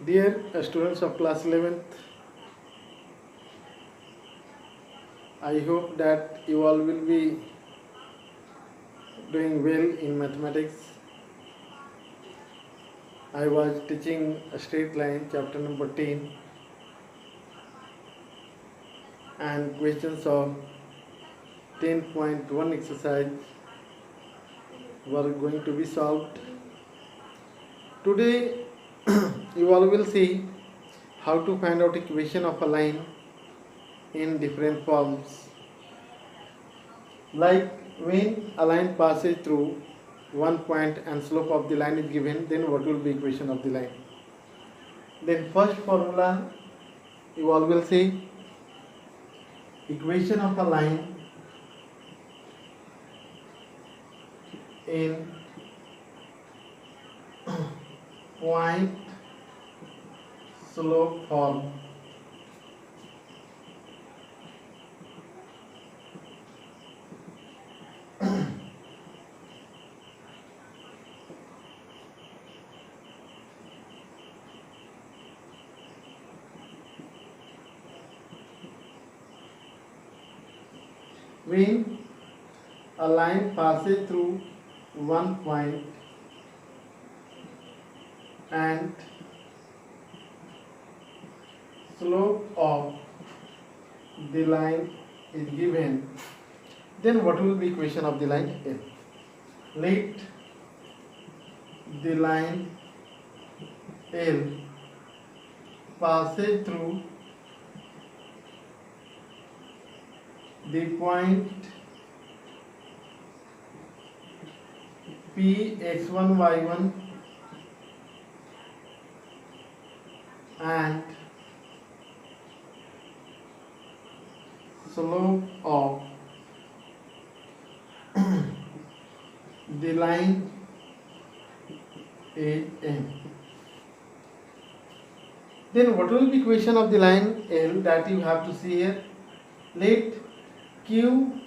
Dear students of class 11th, I hope that you all will be doing well in mathematics. I was teaching a straight line chapter number 10 and questions of 10.1 exercise were going to be solved. Today you all will see how to find out equation of a line in different forms. Like when a line passes through one point and slope of the line is given, then what will be equation of the line? Then first formula you all will see equation of a line in point slope form. When a line passes through one point and slope of the line is given, then what will be equation of the line? Let the line L passes through the point P x1 y1 and slope of the line AM. Then what will be equation of the line L that you have to see here? Let Q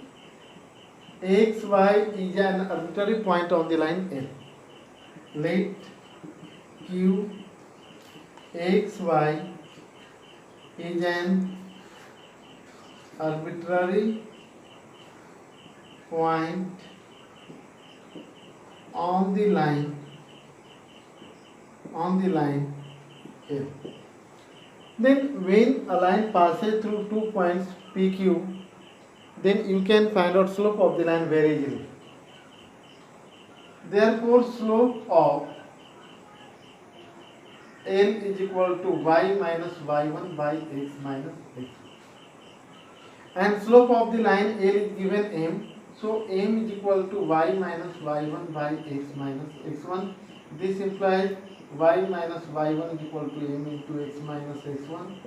x y is an arbitrary point on the line L. Let Q x y is an arbitrary point on the line L. Then when a line passes through 2 points PQ, then you can find out slope of the line very easily. Therefore, slope of L is equal to y minus y1 by x minus x. And slope of the line L is given m. So m is equal to y minus y1 by x minus x1. This implies y minus y1 is equal to m into x minus x1.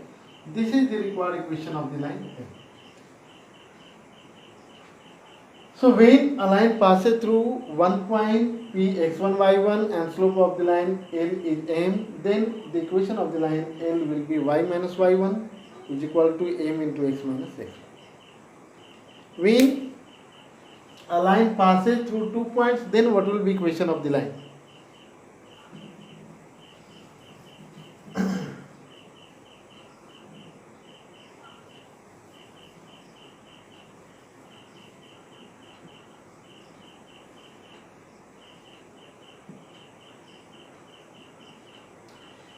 This is the required equation of the line L. So when a line passes through one point P x1 y1 and slope of the line L is m, then the equation of the line L will be y minus y1 is equal to m into x minus x1. When a line passes through 2 points, then what will be equation of the line?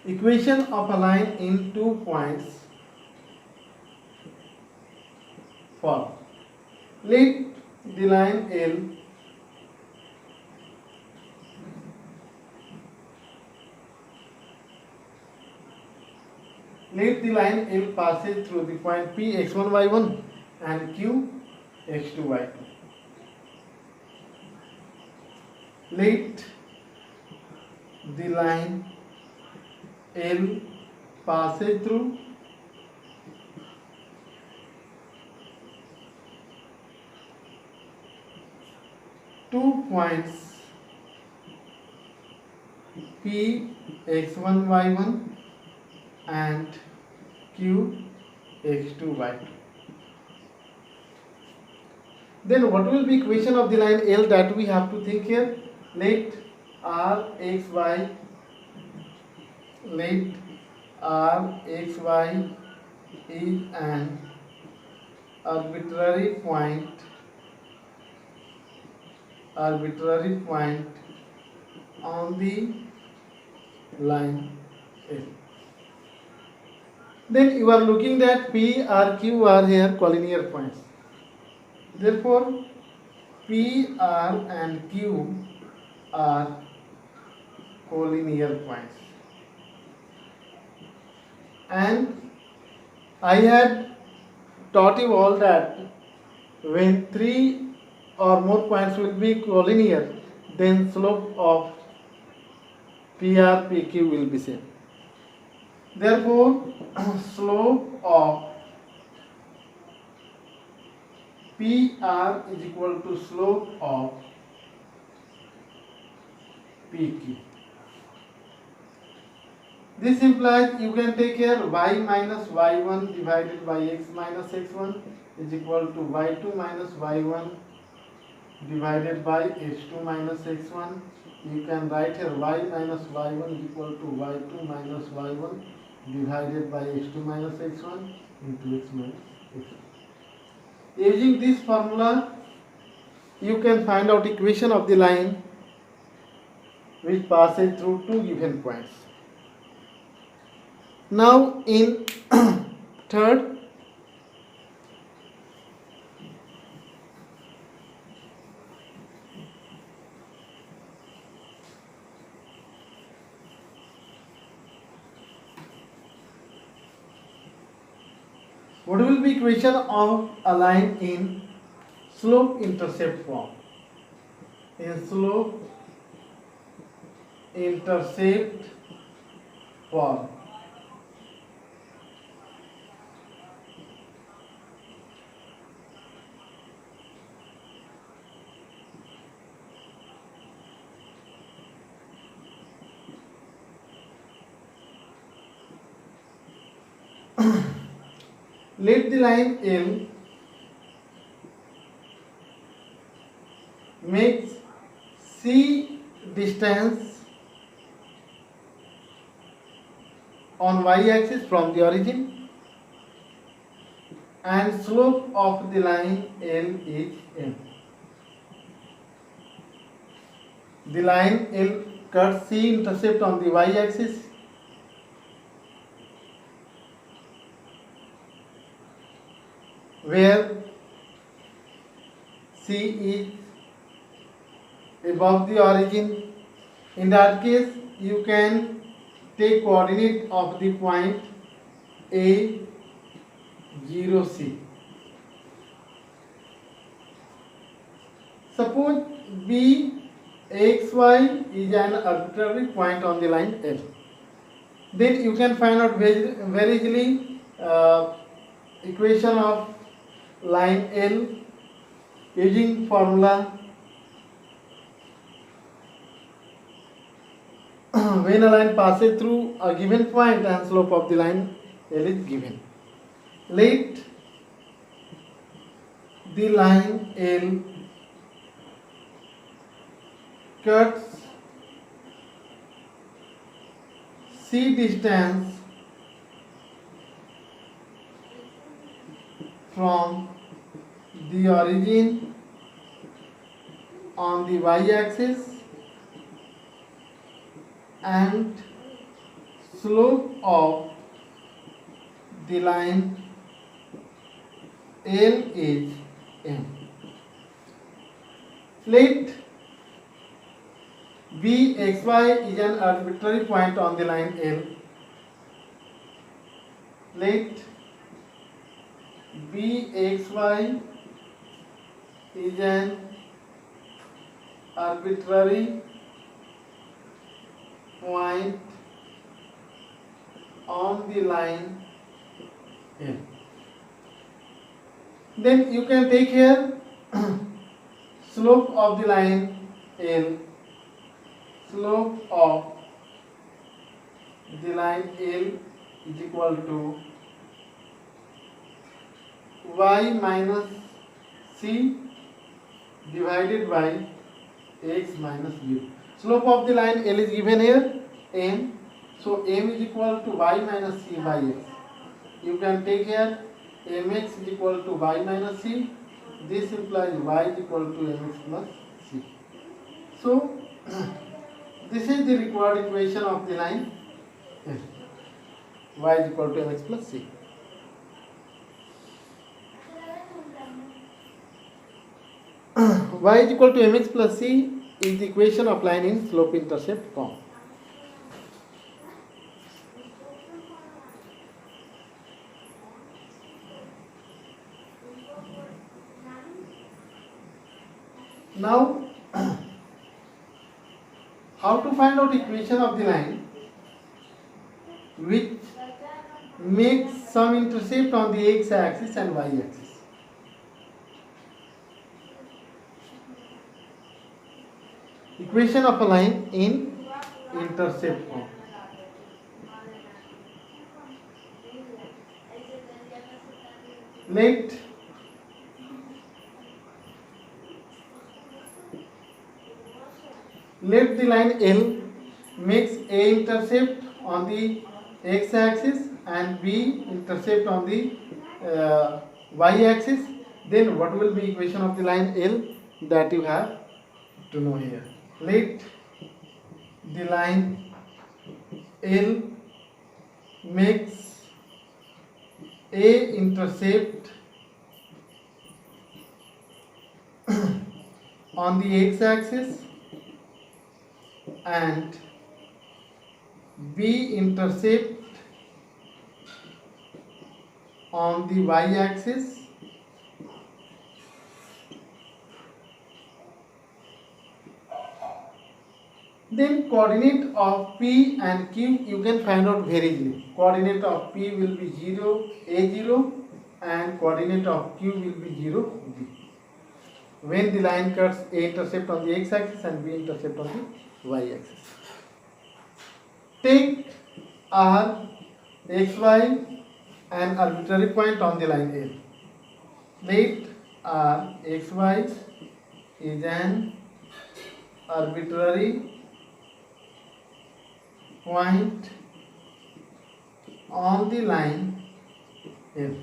Equation of a line in 2 points form. Let the line L passes through the point P x1 y1 and Q x2 y2. Let the line L passes through two points P x1 y1 and Q x2 y2. Then what will be equation of the line L that we have to think here? Let R x y, let R x y is an arbitrary point on the line L. Then you are looking that P, R, Q are here collinear points. Therefore, P, R and Q are collinear points. And I had taught you all that when three or more points will be collinear, then slope of PR, PQ will be same. Therefore, slope of PR is equal to slope of PQ. This implies you can take here y minus y1 divided by x minus x1 is equal to y2 minus y1 divided by h2 minus x1. You can write here y minus y1 is equal to y2 minus y1 divided by h2 minus x1 into x minus x1. Using this formula, you can find out equation of the line which passes through two given points. Now in third, what will be equation of a line in slope intercept form? In slope intercept form. Let the line L makes C distance on y-axis from the origin and slope of the line L is M. The line L cuts C intercept on the y-axis where C is above the origin. In that case, you can take coordinate of the point A, 0C. Suppose B, xy is an arbitrary point on the line L. Then you can find out very easily equation of line L using formula. When a line passes through a given point and slope of the line L is given, let the line L cuts C distance from the origin on the y-axis and slope of the line L is M. Let Bxy is an arbitrary point on the line L. Let Bxy is an arbitrary point on the line L. Then you can take here slope of the line L. Slope of the line L is equal to y minus c divided by x minus 0. Slope of the line L is given here M. So m is equal to y minus c by x. You can take here mx is equal to y minus c. This implies y is equal to mx plus c. So this is the required equation of the line y is equal to mx plus c. Y is equal to mx plus c is the equation of line in slope intercept form. Now, how to find out equation of the line which makes some intercept on the x axis and y axis. Equation of a line in intercept form. Let the line L makes A intercept on the x axis and B intercept on the y axis. Then what will be equation of the line L? That you have to know here. Let the line L makes A intercept on the x axis and B intercept on the y axis. Then coordinate of P and Q you can find out very easily. Coordinate of P will be 0, A0 and coordinate of Q will be 0, B. When the line cuts A intercept on the x axis and B intercept on the y axis. Take R, xy an arbitrary point on the line L. Let R, xy is an arbitrary point on the line L.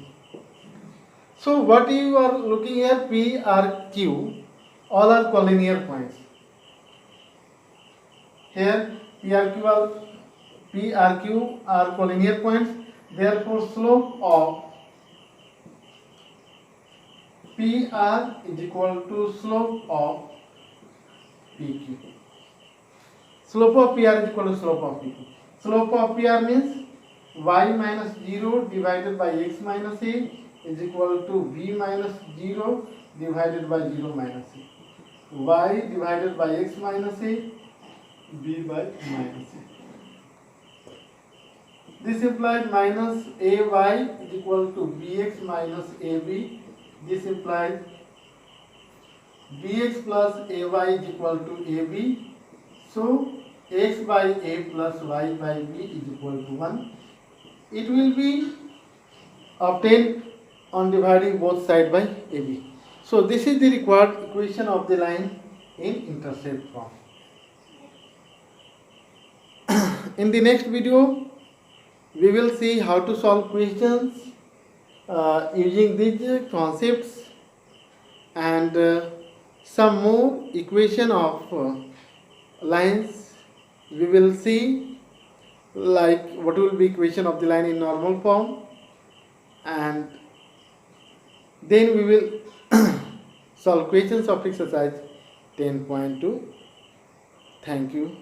So what you are looking here, P, R, Q, all are collinear points. Here P, R, Q are collinear points. Therefore, slope of PR is equal to slope of PQ. Slope of PR is equal to slope of PQ. Slope of PR means y minus 0 divided by x minus a is equal to v minus 0 divided by 0 minus a. Y divided by x minus a, b by minus a. This implies minus ay is equal to bx minus ab. This implies bx plus ay is equal to ab. So x by a plus y by b is equal to 1. It will be obtained on dividing both sides by ab. So this is the required equation of the line in intercept form. In the next video, we will see how to solve questions using these concepts and some more equation of lines. We will see like what will be equation of the line in normal form, and then we will solve questions of exercise 10.2. Thank you.